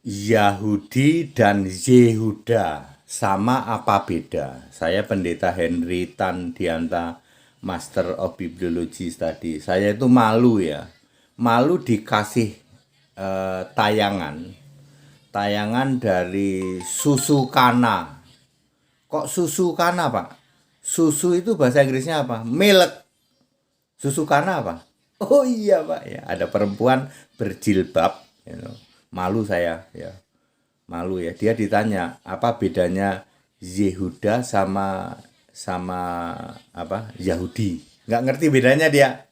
Yahudi dan Yehuda sama apa beda? Saya Pendeta Henry Tan Dianta, Master of Bibliology Study. Saya itu malu ya, malu dikasih tayangan, tayangan dari Susu Kana. Kok Susu Kana, Pak? Susu itu bahasa Inggrisnya apa? Milk. Susu Kana apa? Oh iya, Pak, ya ada perempuan berjilbab, malu saya ya, malu ya. Dia ditanya apa bedanya Yehuda sama sama apa Yahudi, nggak ngerti bedanya dia.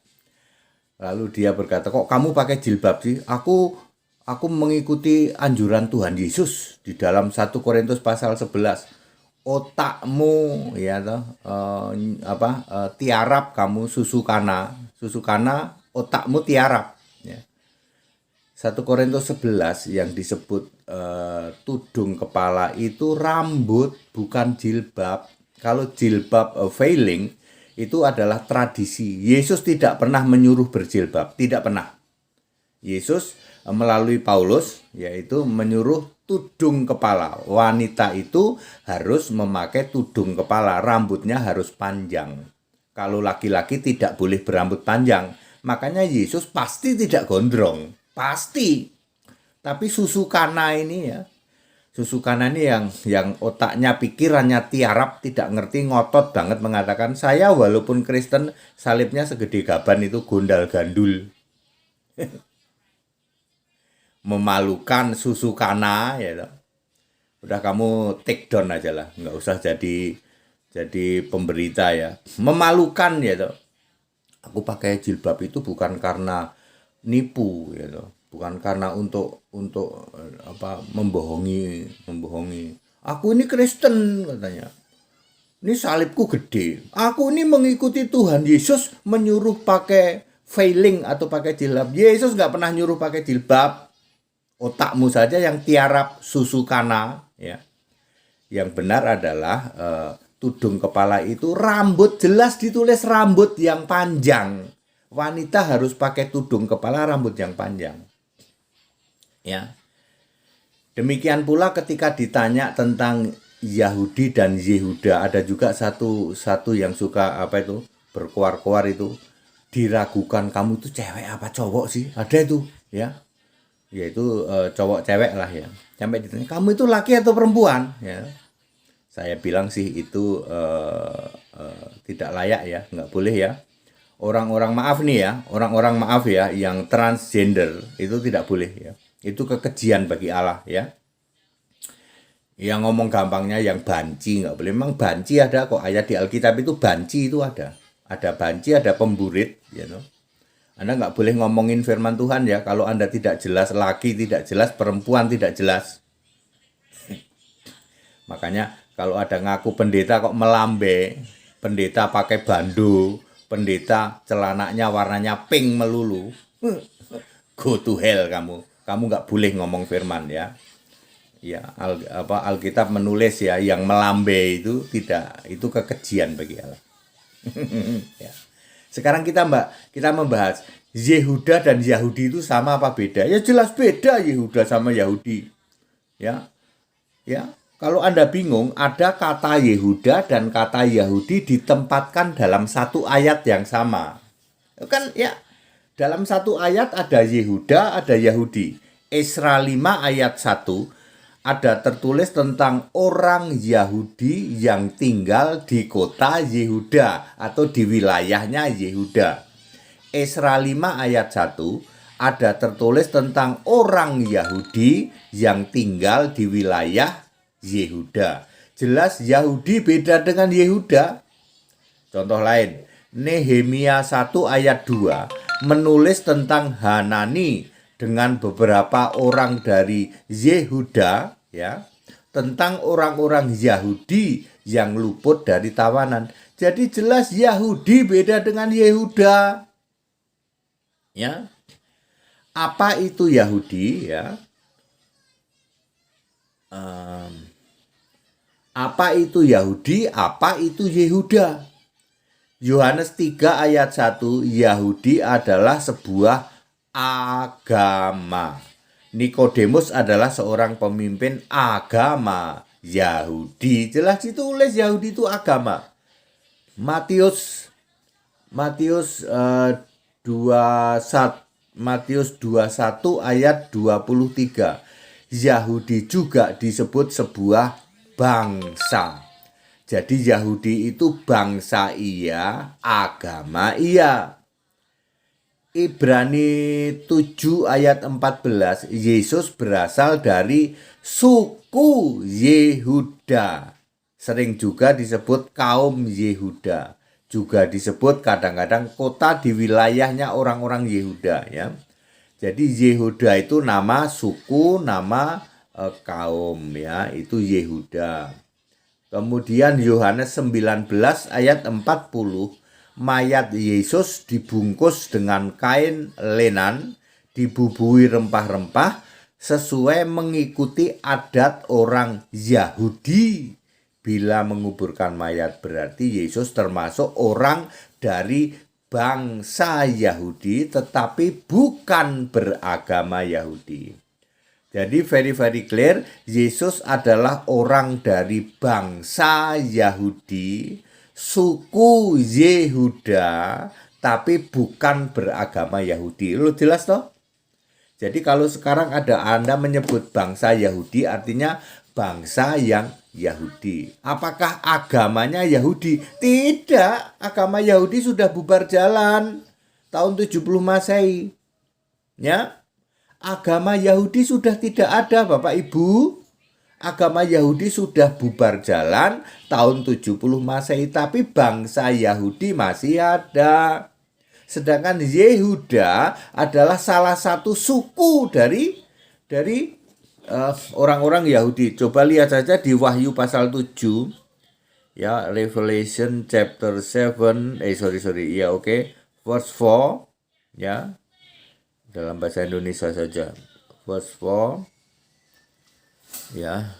Lalu dia berkata, kok kamu pakai jilbab sih? Aku mengikuti anjuran Tuhan Yesus di dalam 1 Korintus pasal 11. Otakmu ya toh tiarap kamu susu kana otakmu tiarap ya. 1 Korintus 11 yang disebut tudung kepala itu rambut, bukan jilbab. Kalau jilbab veiling itu adalah tradisi. Yesus tidak pernah menyuruh berjilbab, tidak pernah. Yesus melalui Paulus yaitu menyuruh tudung kepala. Wanita itu harus memakai tudung kepala, rambutnya harus panjang. Kalau laki-laki tidak boleh berambut panjang. Makanya Yesus pasti tidak gondrong, pasti. Tapi susu kana ini ya, susu kana ini yang otaknya pikirannya tiarap, tidak ngerti, ngotot banget mengatakan saya walaupun Kristen salibnya segede gaban itu gondal gandul. Memalukan susu kana ya toh. Udah kamu take down aja lah, nggak usah jadi pemberita ya. Memalukan ya toh. Aku pakai jilbab itu bukan karena nipu ya toh. Bukan karena untuk membohongi. Aku ini Kristen katanya. Ini salibku gede. Aku ini mengikuti Tuhan Yesus menyuruh pakai veiling atau pakai jilbab. Yesus nggak pernah nyuruh pakai jilbab. Otakmu saja yang tiarap susu kana ya. Yang benar adalah tudung kepala itu rambut, jelas ditulis rambut yang panjang. Wanita harus pakai tudung kepala rambut yang panjang. Ya. Demikian pula ketika ditanya tentang Yahudi dan Yehuda, ada juga satu yang suka berkuar-kuar itu, diragukan kamu tuh cewek apa cowok sih? Ada itu, ya. Yaitu cowok cewek lah ya. Sampai ditanya, kamu itu laki atau perempuan? Ya. Saya bilang sih itu tidak layak ya, nggak boleh ya. Orang-orang maaf ya, yang transgender itu tidak boleh ya. Itu kekejian bagi Allah ya. Yang ngomong gampangnya yang banci nggak boleh. Memang banci ada kok, ayat di Alkitab itu banci itu ada. Ada banci, ada pemburit, ya you know. Anda nggak boleh ngomongin firman Tuhan ya kalau Anda tidak jelas, laki tidak jelas, perempuan tidak jelas. Makanya kalau ada ngaku pendeta kok melambe, pendeta pakai bandu, pendeta celananya warnanya pink melulu, go to hell kamu. Kamu nggak boleh ngomong firman ya. Ya, Alkitab menulis ya, yang melambe itu tidak, itu kekejian bagi Allah. Ya. Sekarang kita membahas Yehuda dan Yahudi itu sama apa beda? Ya jelas beda Yehuda sama Yahudi. Ya. Ya, kalau Anda bingung, ada kata Yehuda dan kata Yahudi ditempatkan dalam satu ayat yang sama. Kan ya, dalam satu ayat ada Yehuda, ada Yahudi. Esra 5 ayat 1 ada tertulis tentang orang Yahudi yang tinggal di kota Yehuda atau di wilayahnya Yehuda. Esra 5 ayat 1 ada tertulis tentang orang Yahudi yang tinggal di wilayah Yehuda. Jelas Yahudi beda dengan Yehuda. Contoh lain, Nehemia 1 ayat 2 menulis tentang Hanani dengan beberapa orang dari Yehuda ya, tentang orang-orang Yahudi yang luput dari tawanan. Jadi jelas Yahudi beda dengan Yehuda. Ya. Apa itu Yahudi ya? Apa itu Yahudi? Apa itu Yehuda? Yohanes 3 ayat 1, Yahudi adalah sebuah agama. Nikodemus adalah seorang pemimpin agama Yahudi. Jelas ditulis Yahudi itu agama. Matius Matius 21 Matius 21 ayat 23. Yahudi juga disebut sebuah bangsa. Jadi Yahudi itu bangsa iya, agama iya. Ibrani 7 ayat 14, Yesus berasal dari suku Yehuda. Sering juga disebut kaum Yehuda. Juga disebut kadang-kadang kota di wilayahnya orang-orang Yehuda ya. Jadi Yehuda itu nama suku, nama kaum ya, itu Yehuda. Kemudian Yohanes 19 ayat 40, mayat Yesus dibungkus dengan kain lenan, dibubuhi rempah-rempah sesuai mengikuti adat orang Yahudi. Bila menguburkan mayat berarti Yesus termasuk orang dari bangsa Yahudi tetapi bukan beragama Yahudi. Jadi very clear, Yesus adalah orang dari bangsa Yahudi, suku Yehuda, tapi bukan beragama Yahudi. Lo jelas toh? Jadi kalau sekarang ada Anda menyebut bangsa Yahudi artinya bangsa yang Yahudi. Apakah agamanya Yahudi? Tidak, agama Yahudi sudah bubar jalan tahun 70 Masehi. Ya. Agama Yahudi sudah tidak ada, Bapak Ibu. Agama Yahudi sudah bubar jalan tahun 70 Masehi, tapi bangsa Yahudi masih ada. Sedangkan Yehuda adalah salah satu suku dari orang-orang Yahudi. Coba lihat saja di Wahyu pasal 7. Ya, Revelation chapter 7. Verse 4. Ya. Dalam bahasa Indonesia saja. Verse 4. Ya.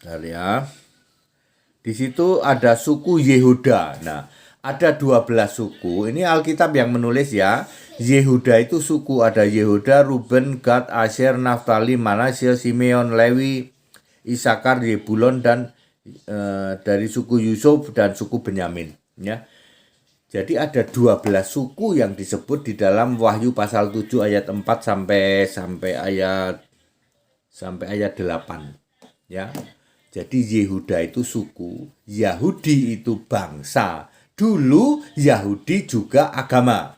Bentar ya. Di situ ada suku Yehuda. Nah, ada 12 suku. Ini Alkitab yang menulis ya. Yehuda itu suku, ada Yehuda, Ruben, Gad, Asher, Naftali, Manasye, Simeon, Lewi, Isakar, Zebulon dan dari suku Yusuf dan suku Benyamin ya. Jadi ada 12 suku yang disebut di dalam Wahyu pasal 7 ayat 4 sampai ayat 8 ya. Jadi Yehuda itu suku, Yahudi itu bangsa. Dulu Yahudi juga agama.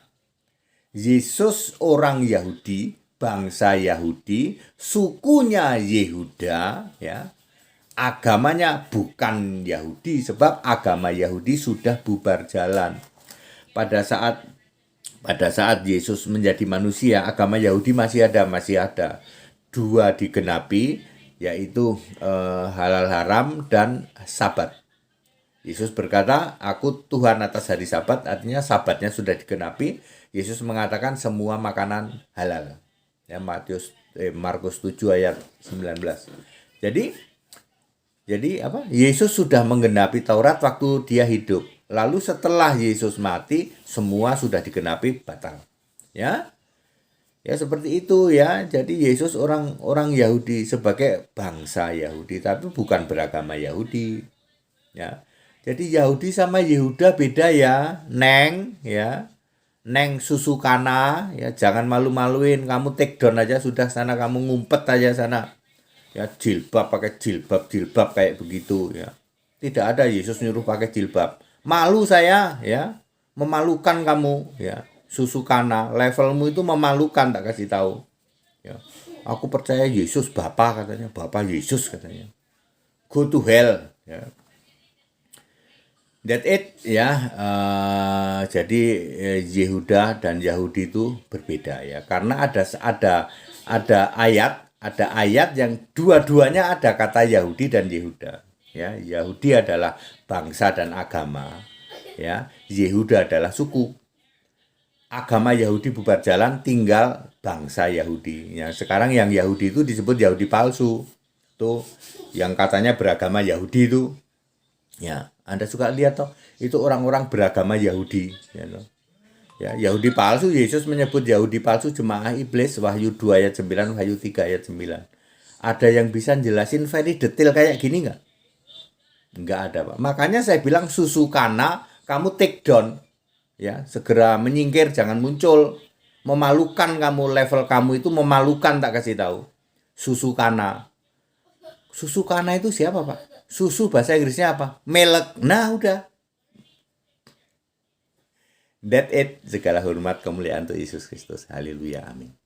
Yesus orang Yahudi, bangsa Yahudi, sukunya Yehuda, ya. Agamanya bukan Yahudi sebab agama Yahudi sudah bubar jalan. Pada saat Yesus menjadi manusia, agama Yahudi masih ada. 2 digenapi, yaitu halal haram dan sabat. Yesus berkata, aku Tuhan atas hari sabat, artinya sabatnya sudah digenapi. Yesus mengatakan semua makanan halal. Ya, Markus 7 ayat 19. Jadi apa? Yesus sudah menggenapi Taurat waktu dia hidup. Lalu setelah Yesus mati, semua sudah digenapi batal. Ya. Ya seperti itu ya. Jadi Yesus orang Yahudi sebagai bangsa Yahudi tapi bukan beragama Yahudi. Ya. Jadi Yahudi sama Yehuda beda ya. Neng ya. Neng susu kana ya, jangan malu-maluin, kamu take down aja sudah sana, kamu ngumpet aja sana. Ya jilbab pakai jilbab kayak begitu ya. Tidak ada Yesus nyuruh pakai jilbab. Malu saya ya. Memalukan kamu ya. Susu kana, levelmu itu memalukan, tak kasih tahu. Ya. Aku percaya Yesus Bapa katanya, Bapa Yesus katanya. Go to hell ya. That it ya. Jadi Yehuda dan Yahudi itu berbeda ya. Karena ada ayat yang dua-duanya ada kata Yahudi dan Yehuda. Ya, Yahudi adalah bangsa dan agama. Ya, Yehuda adalah suku. Agama Yahudi bubar jalan, tinggal bangsa Yahudi. Ya, sekarang yang Yahudi itu disebut Yahudi palsu. Tuh, yang katanya beragama Yahudi itu. Ya, Anda suka lihat toh, itu orang-orang beragama Yahudi. Ya, toh. Ya, Yahudi palsu, Yesus menyebut Yahudi palsu jemaah iblis, Wahyu 2 ayat 9, Wahyu 3 ayat 9. Ada yang bisa jelasin very detail kayak gini nggak? Nggak ada, Pak. Makanya saya bilang susu kana, kamu take down. Ya, segera menyingkir, jangan muncul. Memalukan kamu, level kamu itu memalukan, tak kasih tahu. Susu kana. Susu kana itu siapa, Pak? Susu bahasa Inggrisnya apa? Melek. Nah, udah. That it. Segala hormat kemuliaan untuk Yesus Kristus. Haleluya. Amin.